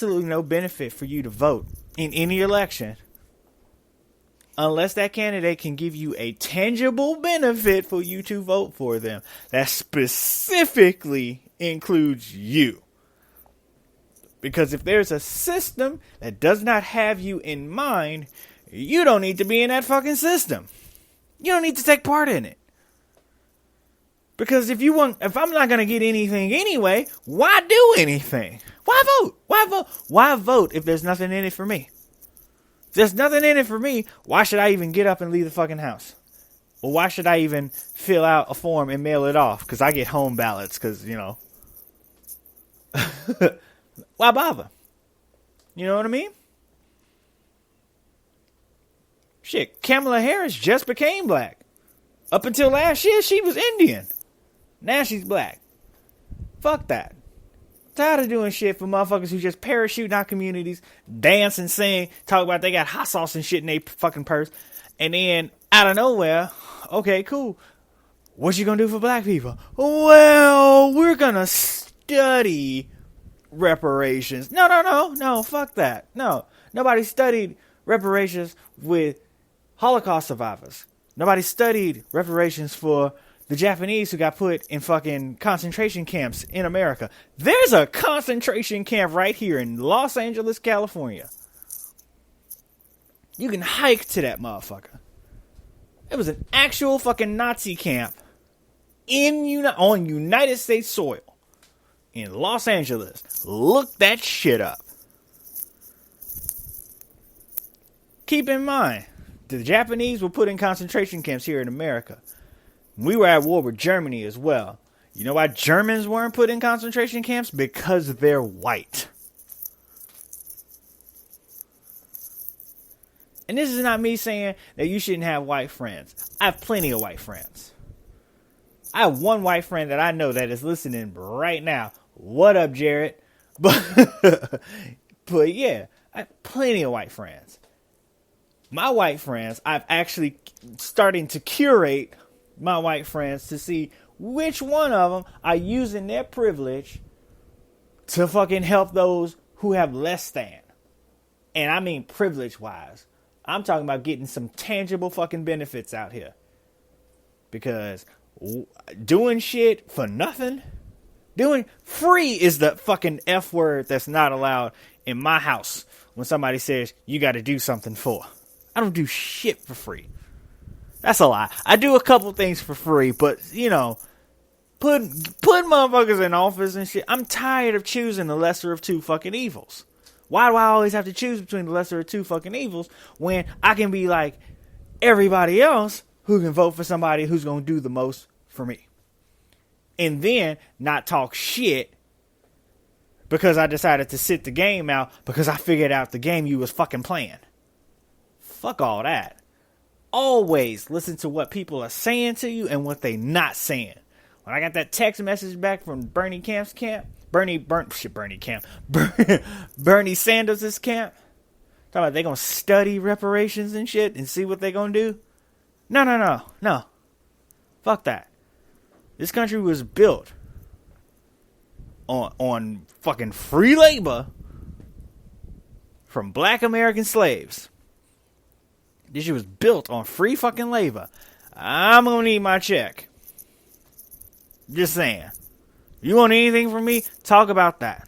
absolutely no benefit for you to vote in any election unless that candidate can give you a tangible benefit for you to vote for them. That specifically includes you. Because if there's a system that does not have you in mind, you don't need to be in that fucking system. You don't need to take part in it. Because if I'm not going to get anything anyway, why do anything? Why vote? Why vote? Why vote if there's nothing in it for me? If there's nothing in it for me, why should I even get up and leave the fucking house? Or why should I even fill out a form and mail it off? Because I get home ballots, because, you know. Why bother? You know what I mean? Shit, Kamala Harris just became black. Up until last year, she was Indian. Now she's black. Fuck that. Tired of doing shit for motherfuckers who just parachute out communities, dance and sing, talk about they got hot sauce and shit in their fucking purse, and then out of nowhere, okay, cool. What you gonna do for black people? Well, we're gonna study reparations. No, fuck that. No, nobody studied reparations with Holocaust survivors. Nobody studied reparations for the Japanese who got put in fucking concentration camps in America. There's a concentration camp right here in Los Angeles, California. You can hike to that motherfucker. It was an actual fucking Nazi camp on United States soil in Los Angeles. Look that shit up. Keep in mind, the Japanese were put in concentration camps here in America. We were at war with Germany as well. You know why Germans weren't put in concentration camps? Because they're white. And this is not me saying that you shouldn't have white friends. I have plenty of white friends. I have one white friend that I know that is listening right now. What up, Jared? But yeah, I have plenty of white friends. My white friends, I've actually starting to curate my white friends to see which one of them are using their privilege to fucking help those who have less than. And I mean privilege wise. I'm talking about getting some tangible fucking benefits out here. Because doing shit for nothing, doing free is the fucking F word that's not allowed in my house when somebody says you got to do something for. I don't do shit for free. That's a lie. I do a couple things for free, but, you know, put motherfuckers in office and shit. I'm tired of choosing the lesser of two fucking evils. Why do I always have to choose between the lesser of two fucking evils when I can be like everybody else who can vote for somebody who's going to do the most for me? And then not talk shit because I decided to sit the game out because I figured out the game you was fucking playing. Fuck all that. Always listen to what people are saying to you and what they not saying. When I got that text message back from Bernie Sanders' camp, talking about they gonna study reparations and shit and see what they gonna do. No. Fuck that. This country was built on fucking free labor from black American slaves. This shit was built on free fucking labor. I'm gonna need my check. Just saying. You want anything from me? Talk about that.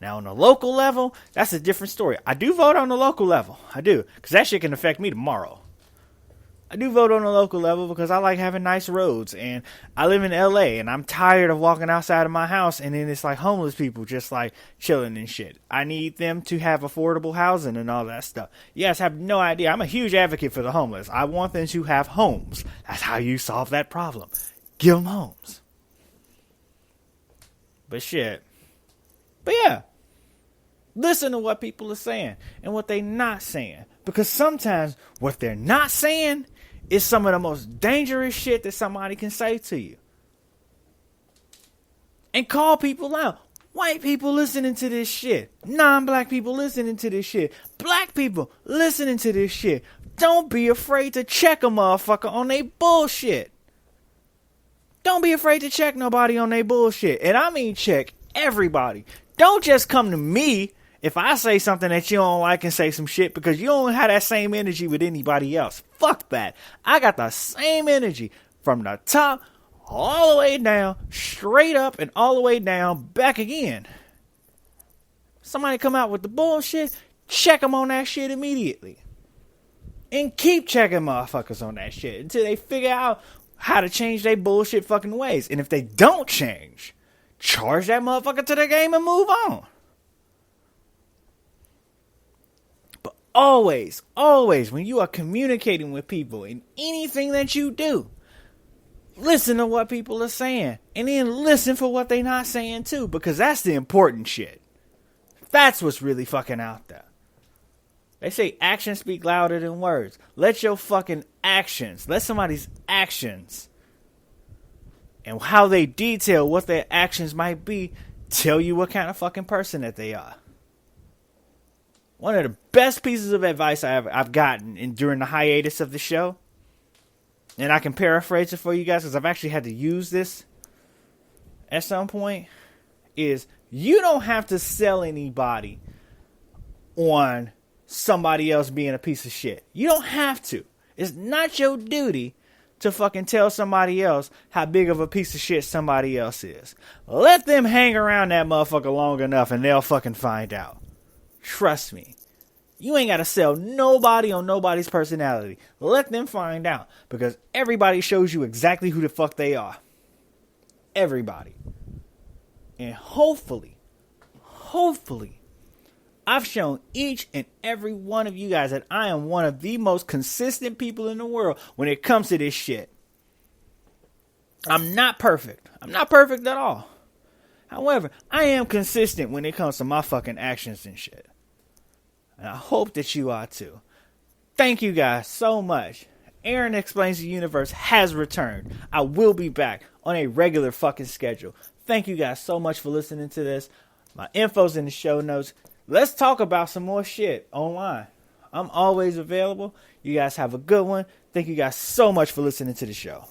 Now on the local level, that's a different story. I do vote on the local level. I do. Because that shit can affect me tomorrow. I do vote on the local level because I like having nice roads. And I live in LA and I'm tired of walking outside of my house and then it's like homeless people just like chilling and shit. I need them to have affordable housing and all that stuff. Yes, I have no idea. I'm a huge advocate for the homeless. I want them to have homes. That's how you solve that problem. Give them homes. But shit. But yeah. Listen to what people are saying and what they not saying. Because sometimes what they're not saying is some of the most dangerous shit that somebody can say to you. And call people out. White people listening to this shit. Non-black people listening to this shit. Black people listening to this shit. Don't be afraid to check a motherfucker on their bullshit. Don't be afraid to check nobody on their bullshit. And I mean check everybody. Don't just come to me if I say something that you don't like and say some shit, because you don't have that same energy with anybody else. Fuck that. I got the same energy from the top all the way down, straight up and all the way down, back again. Somebody come out with the bullshit, check them on that shit immediately. And keep checking motherfuckers on that shit until they figure out how to change their bullshit fucking ways. And if they don't change, charge that motherfucker to the game and move on. But always, when you are communicating with people in anything that you do, listen to what people are saying. And then listen for what they're not saying too. Because that's the important shit. That's what's really fucking out there. They say actions speak louder than words. Let your fucking actions, let somebody's actions and how they detail what their actions might be tell you what kind of fucking person that they are. One of the best pieces of advice I've gotten during the hiatus of the show, and I can paraphrase it for you guys because I've actually had to use this at some point, is you don't have to sell anybody on somebody else being a piece of shit. You don't have to. It's not your duty to fucking tell somebody else how big of a piece of shit somebody else is. Let them hang around that motherfucker long enough and they'll fucking find out. Trust me. You ain't got to sell nobody on nobody's personality. Let them find out. Because everybody shows you exactly who the fuck they are. Everybody. And hopefully, I've shown each and every one of you guys that I am one of the most consistent people in the world when it comes to this shit. I'm not perfect. I'm not perfect at all. However, I am consistent when it comes to my fucking actions and shit. And I hope that you are too. Thank you guys so much. Aaron Explains the Universe has returned. I will be back on a regular fucking schedule. Thank you guys so much for listening to this. My info's in the show notes. Let's talk about some more shit online. I'm always available. You guys have a good one. Thank you guys so much for listening to the show.